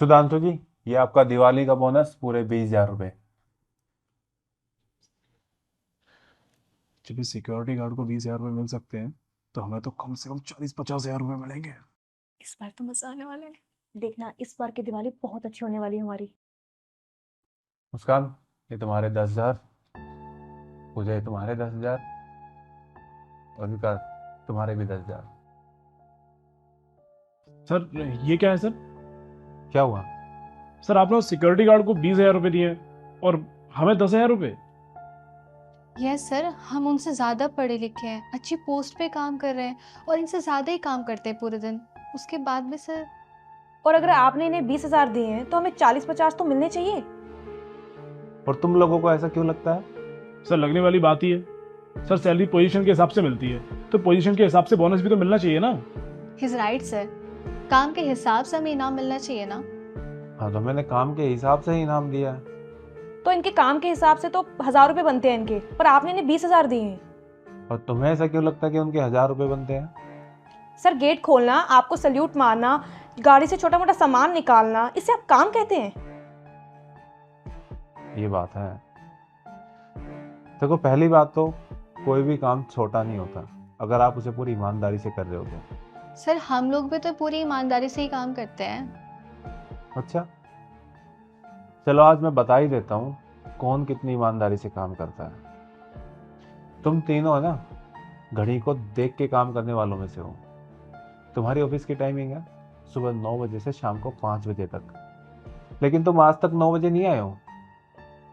सुधांशु जी, ये आपका दिवाली का बोनस पूरे 20,000 रुपये। जब इस सिक्योरिटी गार्ड को 20,000 रुपये मिल सकते हैं तो हमें तो कम से कम 40-50 हज़ार रुपये मिलेंगे। इस बार तो मजा आने वाला है। देखना इस बार की दिवाली बहुत अच्छी होने वाली है हमारी। मुस्कान, ये तुम्हारे 10,000। पूजा, ये तुम्हारे 10,000। और विकास, तुम्हारे भी 10,000। सर ये क्या है सर? क्या हुआ? सर आप लोग सिक्योरिटी गार्ड को 20,000 रुपये दिए हैं और हमें 10,000 रुपये। यस सर, हम उनसे ज़्यादा पढ़े लिखे हैं, अच्छी पोस्ट पे काम कर रहे हैं और इनसे ज़्यादा ही काम करते हैं पूरे दिन। उसके बाद भी सर। और अगर आपने इन्हें 20,000 दिए हैं तो हमें 40-50 तो मिलने चाहिए। और तुम लोगों को ऐसा क्यों लगता है? सर लगने वाली बात ही है। सर सैलरी पोजीशन के हिसाब से मिलती है तो पोजीशन के हिसाब से बोनस भी तो मिलना चाहिए ना। हिज राइट सर, काम के हिसाब से हमें इनाम मिलना चाहिए ना। हाँ, तो मैंने काम के हिसाब से ही इनाम दिया है। तो इनके काम के हिसाब से तो 1,000 रुपये बनते हैं इनके, पर आपने इन्हें 20,000 दिए हैं। और तुम्हें ऐसा क्यों लगता है कि उनके 1,000 रुपये बनते हैं? सर गेट खोलना, आपको सल्यूट मारना, गाड़ी से छोटा मोटा सामान निकालना, इसे आप काम कहते हैं? ये बात है। देखो, पहली बात तो कोई भी काम छोटा नहीं होता अगर आप उसे पूरी ईमानदारी से कर रहे हो तो। सर हम लोग भी तो पूरी ईमानदारी से ही काम करते हैं। अच्छा, चलो आज मैं बता ही देता हूँ कौन कितनी ईमानदारी से काम करता है। तुम तीनों है ना, घड़ी को देख के काम करने वालों में से हो। तुम्हारी ऑफिस की टाइमिंग है सुबह 9 बजे से शाम को 5 बजे तक, लेकिन तुम आज तक 9 बजे नहीं आए हो।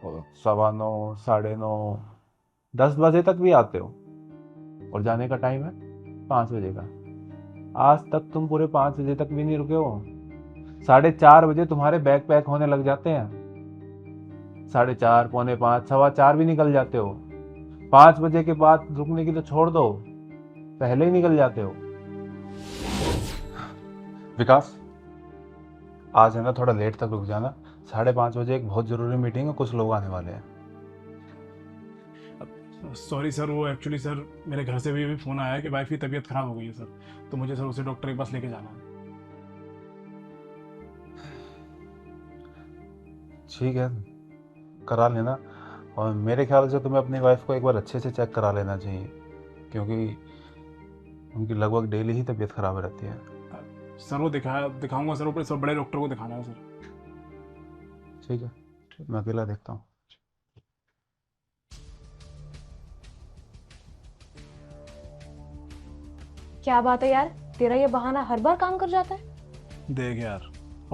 और 9:15, 9:30, 10 बजे तक भी आते हो। और जाने का टाइम है 5 बजे का। आज तक तुम पूरे 5 बजे तक भी नहीं रुके हो। 4:30 बजे तुम्हारे बैग पैक होने लग जाते हैं। 4:30, 4:45, 4:15 भी निकल जाते हो। 5 बजे के बाद रुकने की तो छोड़ दो, पहले ही निकल जाते हो। विकास, आज है ना थोड़ा लेट तक रुक जाना। 5:30 बजे एक बहुत जरूरी मीटिंग है, कुछ लोग आने वाले हैं। सॉरी सर, वो एक्चुअली सर मेरे घर से भी अभी फ़ोन आया है कि वाइफ की तबीयत ख़राब हो गई है सर, तो मुझे सर उसे डॉक्टर के पास लेके जाना है। ठीक है, करा लेना। और मेरे ख्याल से तुम्हें अपनी वाइफ को एक बार अच्छे से चेक करा लेना चाहिए, क्योंकि उनकी लगभग डेली ही तबीयत खराब रहती है। सर वो दिखाऊंगा सर, ऊपर सब बड़े डॉक्टर को दिखाना है सर। ठीक है, मैं अकेला देखता हूँ। क्या बात है यार, तेरा ये बहाना हर बार काम कर जाता है। देख यार,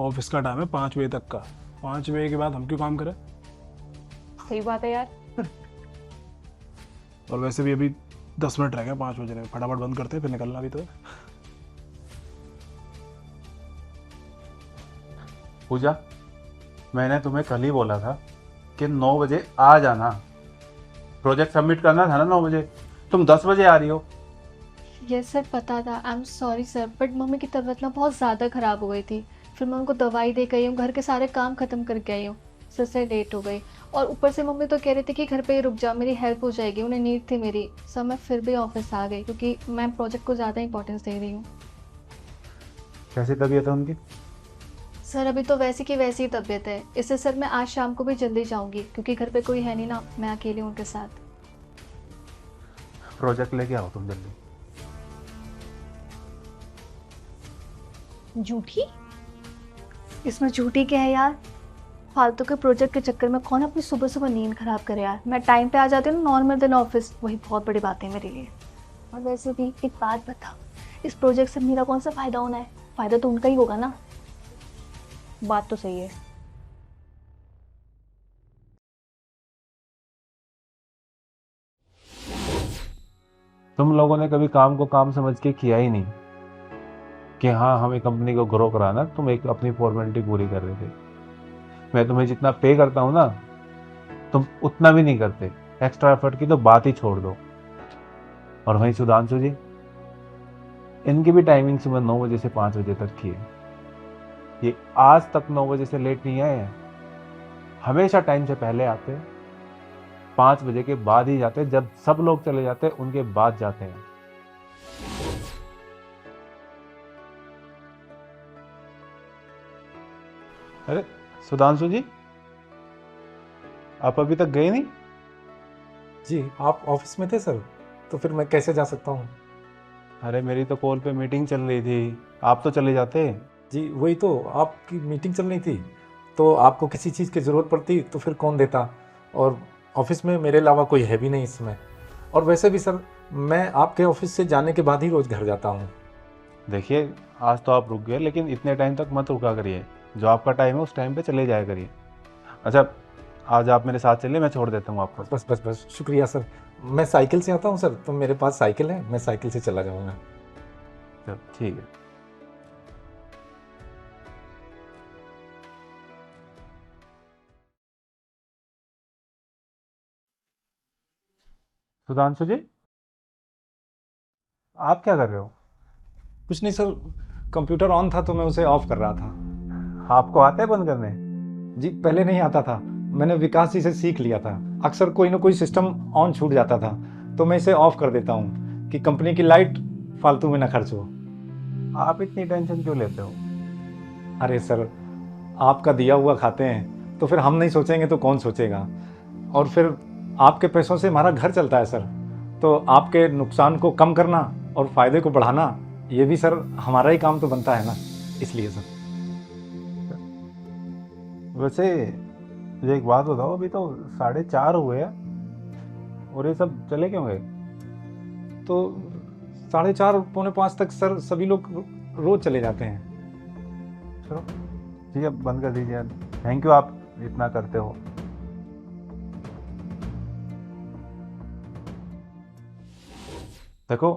ऑफिस का टाइम है 5 बजे तक का, 5 बजे के बाद हम क्यों काम करें? सही बात है यार। और वैसे भी अभी 10 मिनट रह गए 5 बजे में, फटाफट बंद करते हैं फिर निकलना भी तो है। पूजा, मैंने तुम्हें कल ही बोला था कि 9 बजे आ जाना। प्रोजेक्ट सबमिट करना था ना 9 बजे, तुम 10 बजे आ रही हो। यस सर पता था, I am sorry sir, but mummy की तबीयत ना बहुत ज़्यादा ख़राब हो गई थी। फिर मैं उनको दवाई दे गई हूँ, घर के सारे काम ख़त्म करके आई हूँ। सर से लेट हो गई। और ऊपर से मम्मी तो कह रही थी कि घर पे ही रुक जाओ, मेरी हेल्प हो जाएगी, उन्हें नीड थी मेरी। सर मैं फिर भी ऑफिस आ गई क्योंकि मैं प्रोजेक्ट को ज़्यादा इंपॉर्टेंस दे रही हूँ। कैसी तबीयत है उनकी? सर अभी तो वैसी की वैसी ही तबीयत है। इससे सर मैं आज शाम को भी जल्दी जाऊँगी क्योंकि घर पे कोई है नहीं ना, मैं अकेली हूँ उनके साथ। प्रोजेक्ट लेके आओ तुम जल्दी। झूठी? इसमें झूठी क्या है यार? फालतू के प्रोजेक्ट के चक्कर में कौन अपनी सुबह सुबह नींद खराब करे यार। मैं टाइम पे आ जाती हूँ ना नॉर्मल दिन ऑफिस, वही बहुत बड़ी बात है मेरे लिए। और वैसे भी एक बात बताओ, इस प्रोजेक्ट से मेरा कौन सा फ़ायदा होना है? फ़ायदा तो उनका ही होगा ना। बात तो सही है। तुम लोगों ने कभी काम को काम समझ के किया ही नहीं कि हाँ, हमें कंपनी को ग्रो कराना। तुम एक अपनी फॉर्मेलिटी पूरी कर रहे थे। मैं तुम्हें जितना पे करता हूँ ना, तुम उतना भी नहीं करते। एक्स्ट्रा एफर्ट की तो बात ही छोड़ दो। और वहीं सुधांशु जी, इनकी भी टाइमिंग सुबह 9 बजे से 5 बजे तक की है। ये आज तक 9 बजे से लेट नहीं आए हैं। हमेशा टाइम से पहले आते हैं, 5 बजे के बाद ही जाते हैं। जब सब लोग चले जाते हैं उनके बाद जाते हैं। अरे सुधांशु जी, आप अभी तक गए नहीं? जी आप ऑफिस में थे सर, तो फिर मैं कैसे जा सकता हूँ? अरे मेरी तो कॉल पे मीटिंग चल रही थी, आप तो चले जाते। जी वही तो, आपकी मीटिंग चल रही थी, तो आपको किसी चीज़ की ज़रूरत पड़ती तो फिर कौन देता, और ऑफिस में मेरे अलावा कोई है भी नहीं इस समय। और वैसे भी सर, मैं आपके ऑफिस से जाने के बाद ही रोज़ घर जाता हूँ। देखिए, आज तो आप रुक गए, लेकिन इतने टाइम तक मत रुका करिए। जो आपका टाइम है उस टाइम पे चले जाया करिए। अच्छा, आज आप मेरे साथ चलिए, मैं छोड़ देता हूँ आपको। बस बस बस, शुक्रिया सर। मैं साइकिल से आता हूँ सर, तो मेरे पास साइकिल है, मैं साइकिल से चला जाऊँगा। चलो ठीक है। सुधांशु जी, आप क्या कर रहे हो? कुछ नहीं सर, कंप्यूटर ऑन था तो मैं उसे ऑफ कर रहा था। आपको आता है बंद करने? जी पहले नहीं आता था, मैंने विकास जी से सीख लिया था। अक्सर कोई ना कोई सिस्टम ऑन छूट जाता था, तो मैं इसे ऑफ कर देता हूँ कि कंपनी की लाइट फालतू में ना खर्च हो। आप इतनी टेंशन क्यों लेते हो? अरे सर, आपका दिया हुआ खाते हैं, तो फिर हम नहीं सोचेंगे तो कौन सोचेगा। और फिर आपके पैसों से हमारा घर चलता है सर, तो आपके नुकसान को कम करना और फ़ायदे को बढ़ाना, ये भी सर हमारा ही काम तो बनता है ना, इसलिए सर। वैसे मुझे एक बात बताओ, अभी तो 4:30 हुए हैं और ये सब चले क्यों गए? तो 4:30 पौने 5 तक सर सभी लोग रोज़ चले जाते हैं। चलो ठीक है, बंद कर दीजिए। थैंक यू, आप इतना करते हो। देखो,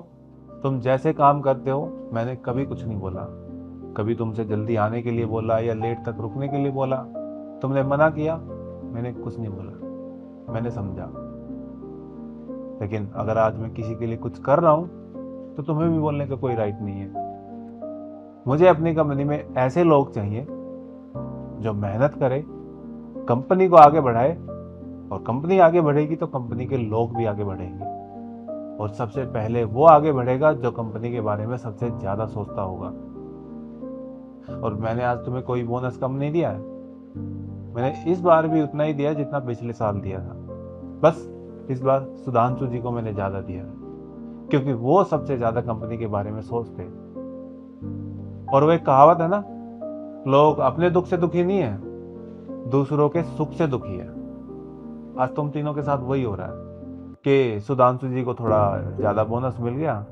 तुम जैसे काम करते हो मैंने कभी कुछ नहीं बोला। कभी तुमसे जल्दी आने के लिए बोला या लेट तक रुकने के लिए बोला। तुमने मना किया, मैंने कुछ नहीं बोला, मैंने समझा। लेकिन अगर आज मैं किसी के लिए कुछ कर रहा हूं तो तुम्हें भी बोलने का कोई राइट नहीं है। मुझे अपनी कंपनी में ऐसे लोग चाहिए जो मेहनत करे, कंपनी को आगे बढ़ाए, और कंपनी आगे बढ़ेगी तो कंपनी के लोग भी आगे बढ़ेंगे। और सबसे पहले वो आगे बढ़ेगा जो कंपनी के बारे में सबसे ज्यादा सोचता होगा। और मैंने आज तुम्हें कोई बोनस कम नहीं दिया है, मैंने इस बार भी उतना ही दिया जितना पिछले साल दिया था। बस इस बार सुधांशु जी को मैंने ज्यादा दिया, क्योंकि वो सबसे ज्यादा कंपनी के बारे में सोचते। और वो एक कहावत है ना, लोग अपने दुख से दुखी नहीं है, दूसरों के सुख से दुखी है। आज तुम तीनों के साथ वही हो रहा है कि सुधांशु जी को थोड़ा ज्यादा बोनस मिल गया,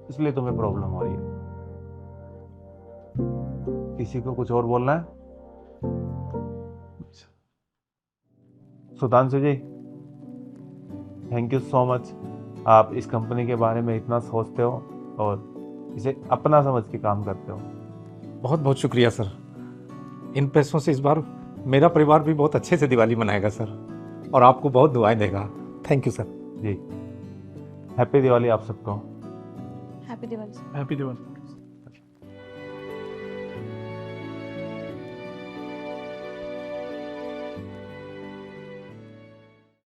इसलिए तुम्हें प्रॉब्लम हो रही है। किसी को कुछ और बोलना है? सुधांशु जी, थैंक यू सो मच। आप इस कंपनी के बारे में इतना सोचते हो और इसे अपना समझ के काम करते हो। बहुत बहुत शुक्रिया सर। इन पैसों से इस बार मेरा परिवार भी बहुत अच्छे से दिवाली मनाएगा सर, और आपको बहुत दुआएं देगा। Thank you sir. जी, हैप्पी दिवाली आप सबको। हैप्पी दिवाली। हैप्पी दिवाली।